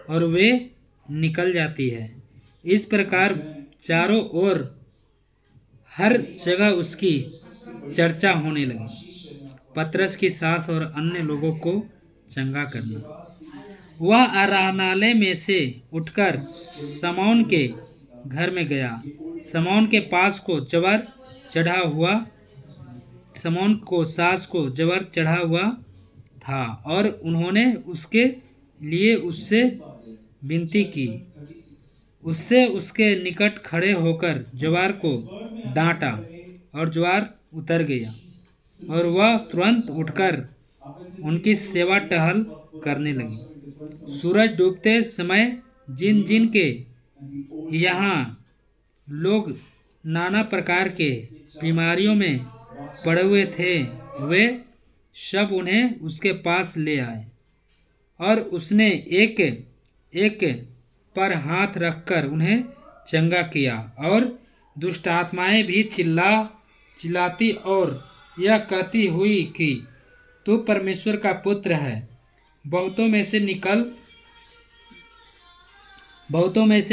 Speaker 1: और वे निकल जाती है। इस प्रकार चारों ओर हर जगह उसकी चर्चा होने लगी। पतरस की सास और अन्य लोगों को चंगा करना। वह आराधनालय में से उठकर शमौन के घर में गया। शमौन के पास को जबर चढ़ा हुआ शमौन को सास को जबर चढ़ा हुआ था और उन्होंने उसके लिए उससे विनती की। उससे उसके निकट खड़े होकर जवार को डांटा और जवार उतर गया और वह तुरंत उठकर उनकी सेवा टहल करने लगी। सूरज डूबते समय जिन जिन के यहाँ लोग नाना प्रकार के बीमारियों में पड़े हुए थे, वे सब उन्हें उसके पास ले आए और उसने एक एक पर हाथ रखकर उन्हें चंगा किया। और दुष्ट आत्माएं भी चिल्लाती और यह कहती हुई कि तू परमेश्वर का पुत्र है, बहुतों में से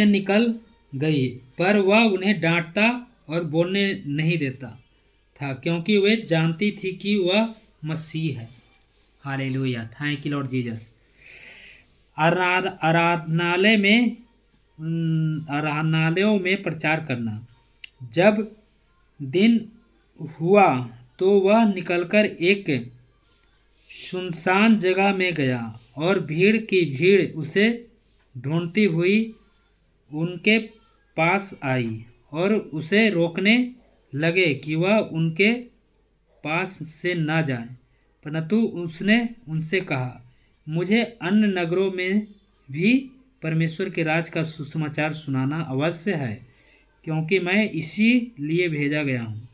Speaker 1: निकल गई। पर वह उन्हें डांटता और बोलने नहीं देता था, क्योंकि वे जानती थी कि वह मसीह है। Hallelujah, thank you Lord Jesus. आराधनालयों में प्रचार करना। जब दिन हुआ तो वह निकलकर एक सुनसान जगह में गया और भीड़ की भीड़ उसे ढूंढती हुई उनके पास आई और उसे रोकने लगे कि वह उनके पास से न जाए। परंतु उसने उनसे कहा, मुझे अन्य नगरों में भी परमेश्वर के राज का सुसमाचार सुनाना अवश्य है, क्योंकि मैं इसी लिए भेजा गया हूँ।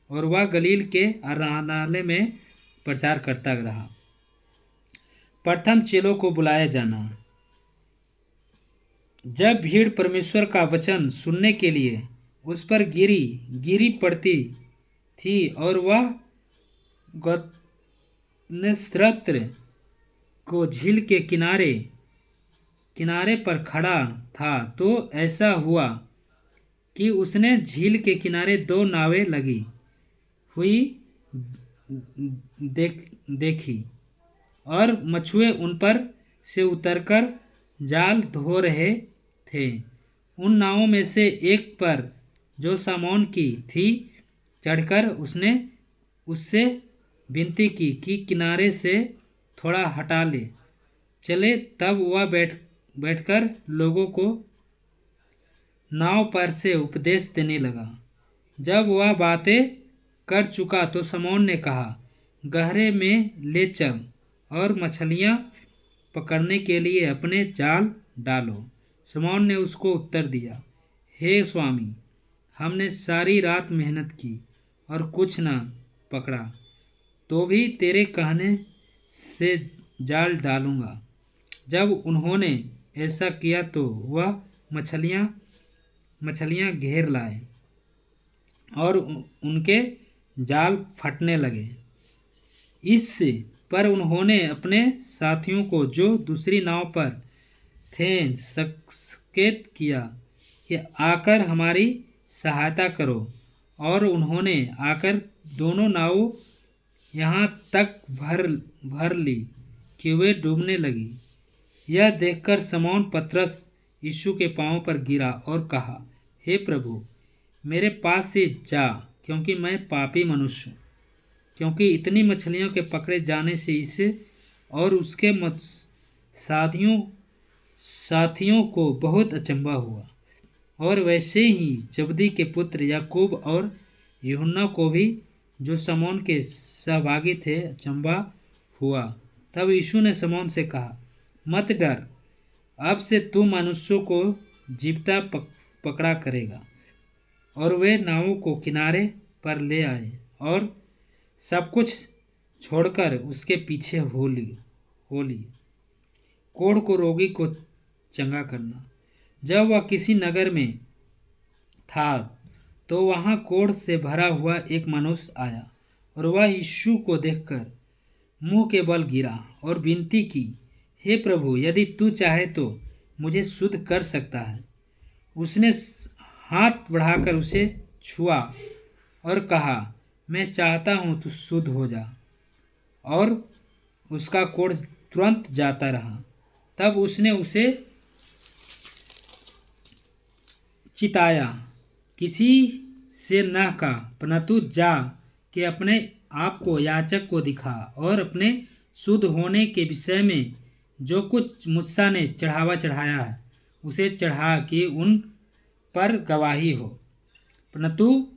Speaker 1: और वह गलील के आराधनालय में प्रचार करता रहा। प्रथम चेलों को बुलाया जाना। जब भीड़ परमेश्वर का वचन सुनने के लिए उस पर गिरी पड़ती थी और वह गन्नेसरत को झील के किनारे पर खड़ा था, तो ऐसा हुआ कि उसने झील के किनारे 2 नावें लगी हुई देखी और मछुए उन पर से उतरकर जाल धो रहे थे। उन नावों में से एक पर, जो शमौन की थी, चढ़कर उसने उससे विनती की कि किनारे से थोड़ा हटा ले चले। तब वह बैठकर लोगों को नाव पर से उपदेश देने लगा। जब वह बातें कर चुका तो शमौन ने कहा, गहरे में ले चल और मछलियां पकड़ने के लिए अपने जाल डालो। शमौन ने उसको उत्तर दिया, हे स्वामी, हमने सारी रात मेहनत की और कुछ न पकड़ा, तो भी तेरे कहने से जाल डालूंगा। जब उन्होंने ऐसा किया तो वह मछलियां घेर लाए और उनके जाल फटने लगे। इस पर उन्होंने अपने साथियों को, जो दूसरी नाव पर थे, संकेत किया कि आकर हमारी सहायता करो, और उन्होंने आकर दोनों नाव यहाँ तक भर ली कि वे डूबने लगी। यह देखकर शमौन पतरस यीशु के पांवों पर गिरा और कहा, हे प्रभु, मेरे पास से जा, क्योंकि मैं पापी मनुष्य हूँ। क्योंकि इतनी मछलियों के पकड़े जाने से इसे और उसके साथियों को बहुत अचंभा हुआ, और वैसे ही जब्दी के पुत्र याकूब और यूहन्ना को भी, जो शमौन के सहभागी थे, अचंभा हुआ। तब यीशु ने शमौन से कहा, मत डर, अब से तू मनुष्यों को जीवता पकड़ा करेगा। और वे नावों को किनारे पर ले आए और सब कुछ छोड़कर उसके पीछे हो ली। कोढ़ को रोगी को चंगा करना। जब वह किसी नगर में था तो वहाँ कोढ़ से भरा हुआ एक मनुष्य आया, और वह यीशु को देखकर मुंह के बल गिरा और विनती की, हे प्रभु, यदि तू चाहे तो मुझे शुद्ध कर सकता है। उसने हाथ बढ़ाकर उसे छुआ और कहा, मैं चाहता हूँ तू शुद्ध हो जा। और उसका कोढ़ तुरंत जाता रहा। तब उसने उसे चिताया, किसी से न कहा, परंतु जा के अपने आप को याजक को दिखा और अपने शुद्ध होने के विषय में जो कुछ मूसा ने चढ़ावा चढ़ाया है उसे चढ़ा कि उन पर गवाही हो। परंतु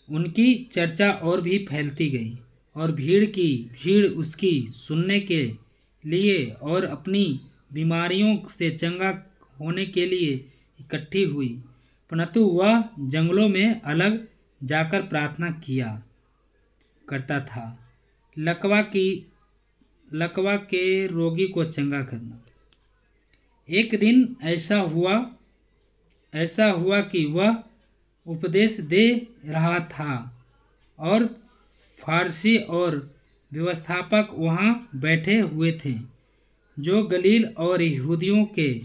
Speaker 1: उनकी चर्चा और भी फैलती गई, और भीड़ उसकी सुनने के लिए और अपनी बीमारियों से चंगा होने के लिए इकट्ठी हुई। परंतु वह जंगलों में अलग जाकर प्रार्थना किया करता था। लकवा के रोगी को चंगा करना। एक दिन ऐसा हुआ कि वह उपदेश दे रहा था, और फारसी और व्यवस्थापक वहाँ बैठे हुए थे, जो गलील और यहूदियों के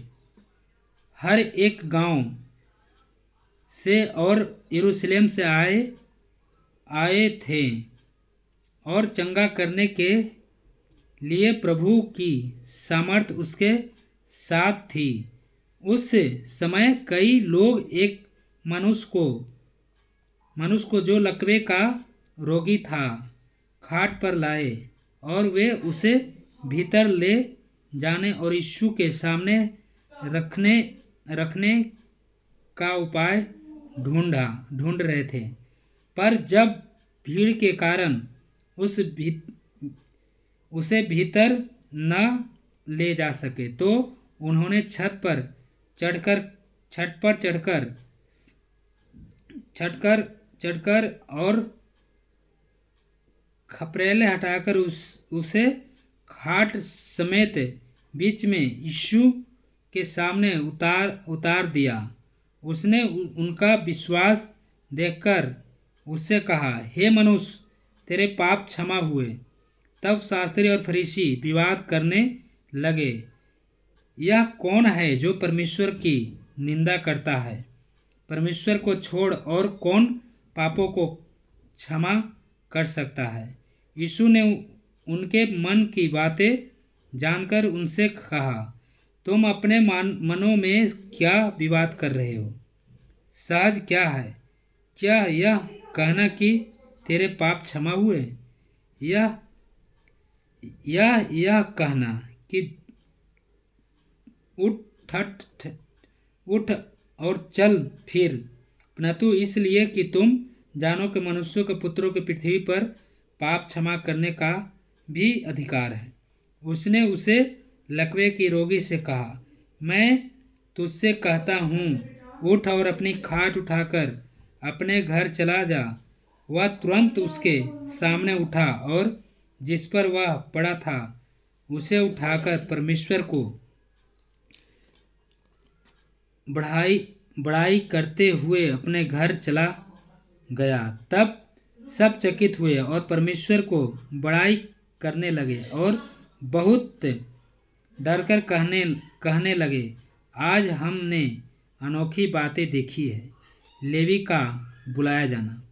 Speaker 1: हर एक गांव से और यरूशलेम से आए थे, और चंगा करने के लिए प्रभु की सामर्थ उसके साथ थी। उस समय कई लोग एक मनुष्य को जो लकवे का रोगी था खाट पर लाए, और वे उसे भीतर ले जाने और यीशु के सामने रखने का उपाय ढूंढ रहे थे। पर जब भीड़ के कारण उसे भीतर न ले जा सके, तो उन्होंने छत पर चढ़कर और खपरेले हटाकर उसे खाट समेत बीच में यीशु के सामने उतार दिया। उसने उनका विश्वास देखकर उससे कहा, हे मनुष्य, तेरे पाप क्षमा हुए। तब शास्त्री और फरीसी विवाद करने लगे, यह कौन है जो परमेश्वर की निंदा करता है? परमेश्वर को छोड़ और कौन पापों को क्षमा कर सकता है? यीशु ने उनके मन की बातें जानकर उनसे कहा, तुम अपने मनों में क्या विवाद कर रहे हो? सहज क्या है, क्या यह कहना कि तेरे पाप क्षमा हुए, यह कहना कि उठ और चल फिर? परंतु इसलिए कि तुम जानो कि मनुष्यों के पुत्रों की पृथ्वी पर पाप क्षमा करने का भी अधिकार है। उसने उसे लकवे की रोगी से कहा, मैं तुझसे कहता हूँ, उठ और अपनी खाट उठाकर अपने घर चला जा। वह तुरंत उसके सामने उठा, और जिस पर वह पड़ा था उसे उठाकर परमेश्वर को बड़ाई करते हुए अपने घर चला गया। तब सब चकित हुए और परमेश्वर को बड़ाई करने लगे, और बहुत डरकर कहने लगे, आज हमने अनोखी बातें देखी है। लेवी का बुलाया जाना।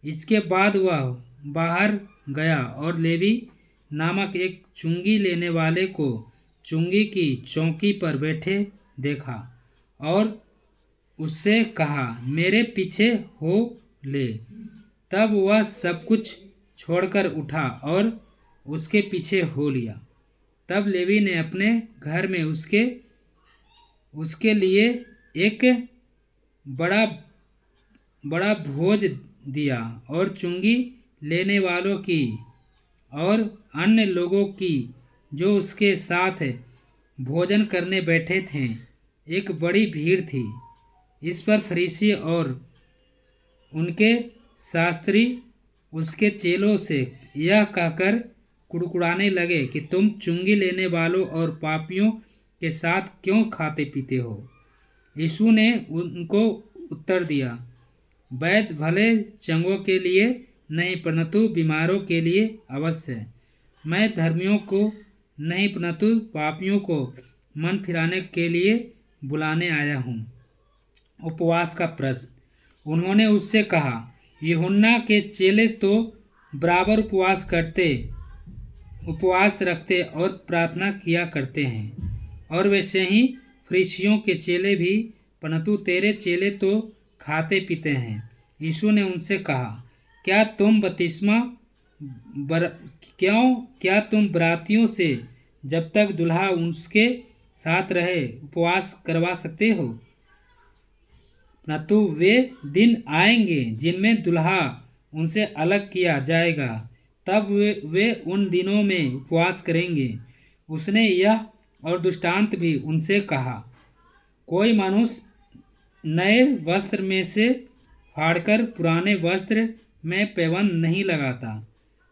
Speaker 1: इसके बाद वह बाहर गया और लेवी नामक एक चुंगी लेने वाले को चुंगी की चौकी पर बैठे देखा और उससे कहा, मेरे पीछे हो ले। तब वह सब कुछ छोड़कर उठा और उसके पीछे हो लिया। तब लेवी ने अपने घर में उसके लिए एक बड़ा बड़ा भोज दिया और चुंगी लेने वालों की और अन्य लोगों की जो उसके साथ भोजन करने बैठे थे एक बड़ी भीड़ थी। इस पर फरीसी और उनके शास्त्री उसके चेलों से यह कहकर कुड़कुड़ाने लगे कि तुम चुंगी लेने वालों और पापियों के साथ क्यों खाते पीते हो। यीशु ने उनको उत्तर दिया, वैद्य भले चंगों के लिए नहीं परंतु बीमारों के लिए अवश्य है। मैं धर्मियों को नहीं परंतु पापियों को मन फिराने के लिए बुलाने आया हूँ। उपवास का प्रश्न। उन्होंने उससे कहा, यूहन्ना के चेले तो बराबर उपवास रखते और प्रार्थना किया करते हैं, और वैसे ही फरीसियों के चेले भी, परंतु तेरे चेले तो खाते पीते हैं। यीशु ने उनसे कहा, क्या तुम बरातियों से जब तक दुल्हा उसके साथ रहे उपवास करवा सकते हो? परंतु वे दिन आएंगे जिनमें दुल्हा उनसे अलग किया जाएगा, तब वे उन दिनों में उपवास करेंगे। उसने यह और दृष्टांत भी उनसे कहा, कोई मनुष्य नए वस्त्र में से फाड़कर पुराने वस्त्र में पैबंद नहीं लगाता,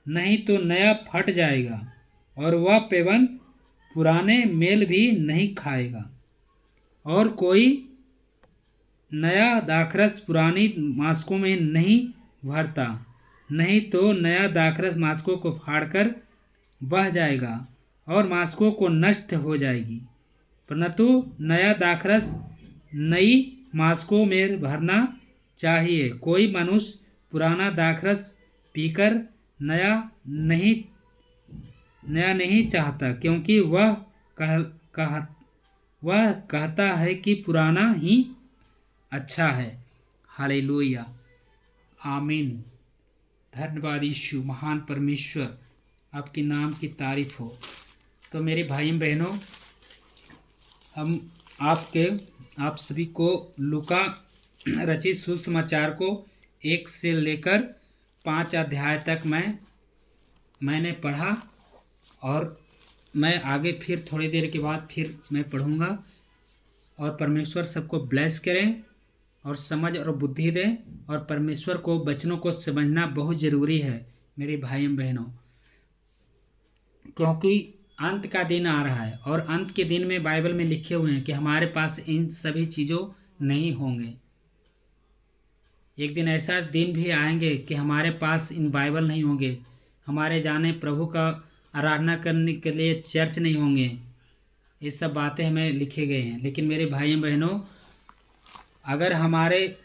Speaker 1: नहीं तो नया फट जाएगा और वह पैबंद पुराने मेल भी नहीं खाएगा। और कोई नया दाखरस पुरानी मास्कों में नहीं भरता, नहीं तो नया दाखरस मास्कों को फाड़कर बह जाएगा और मास्कों को नष्ट हो जाएगी, परंतु नया दाखरस नई मास्कों में भरना चाहिए। कोई मनुष्य पुराना दाखरस पीकर नया नहीं चाहता, क्योंकि वह कहता है कि पुराना ही अच्छा है। हालेलुया, आमीन। धन्यवाद यीशु, महान परमेश्वर, आपके नाम की तारीफ हो। तो मेरे भाई बहनों, हम आप सभी को लूका रचित सुसमाचार को 1 से लेकर 5 अध्याय तक मैंने पढ़ा, और मैं आगे फिर थोड़ी देर के बाद फिर मैं पढ़ूँगा। और परमेश्वर सबको ब्लेस करें और समझ और बुद्धि दें, और परमेश्वर को वचनों को समझना बहुत ज़रूरी है मेरे भाई बहनों, क्योंकि अंत का दिन आ रहा है, और अंत के दिन में बाइबल में लिखे हुए हैं कि हमारे पास इन सभी चीज़ों नहीं होंगे। एक दिन ऐसा दिन भी आएंगे कि हमारे पास इन बाइबल नहीं होंगे, हमारे जाने प्रभु का आराधना करने के लिए चर्च नहीं होंगे। ये सब बातें हमें लिखे गए हैं। लेकिन मेरे भाई बहनों, अगर हमारे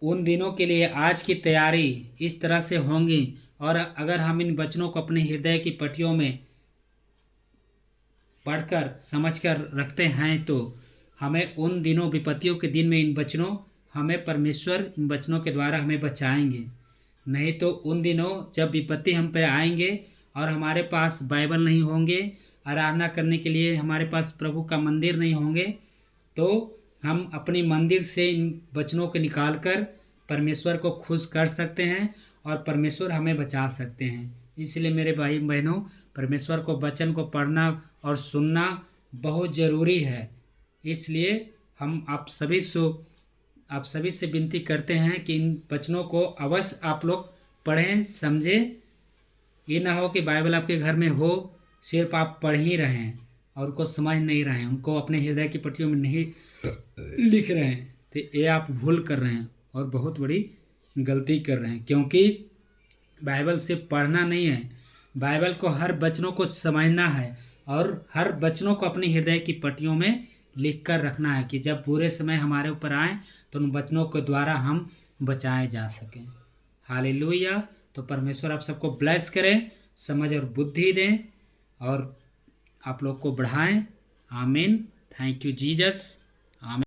Speaker 1: उन दिनों के लिए आज की तैयारी इस तरह से होंगी, और अगर हम इन वचनों को अपने हृदय की पट्टियों में पढ़कर समझकर रखते हैं, तो हमें उन दिनों विपत्तियों के दिन में हमें परमेश्वर इन वचनों के द्वारा हमें बचाएंगे। नहीं तो उन दिनों जब विपत्ति हम पर आएंगे और हमारे पास बाइबल नहीं होंगे, आराधना करने के लिए हमारे पास प्रभु का मंदिर नहीं होंगे, तो हम अपनी मंदिर से इन वचनों को निकालकर परमेश्वर को खुश कर सकते हैं और परमेश्वर हमें बचा सकते हैं। इसलिए मेरे भाई बहनों, परमेश्वर को वचन को पढ़ना और सुनना बहुत ज़रूरी है। इसलिए हम आप सभी से विनती करते हैं कि इन वचनों को अवश्य आप लोग पढ़ें, समझें। ये ना हो कि बाइबल आपके घर में हो, सिर्फ आप पढ़ ही रहे हैं और उनको समझ नहीं रहे हैं, उनको अपने हृदय की पट्टियों में नहीं लिख रहे हैं, तो ये आप भूल कर रहे हैं और बहुत बड़ी गलती कर रहे हैं। क्योंकि बाइबल सिर्फ पढ़ना नहीं है, बाइबल को हर वचनों को समझना है और हर वचनों को अपने हृदय की पट्टियों में लिख कर रखना है कि जब बुरे समय हमारे ऊपर आए तो उन वचनों के द्वारा हम बचाए जा सकें। हालेलुया। तो परमेश्वर आप सबको ब्लेस करें, समझ और बुद्धि दें और आप लोग को बढ़ाएं। आमीन। Thank you Jesus.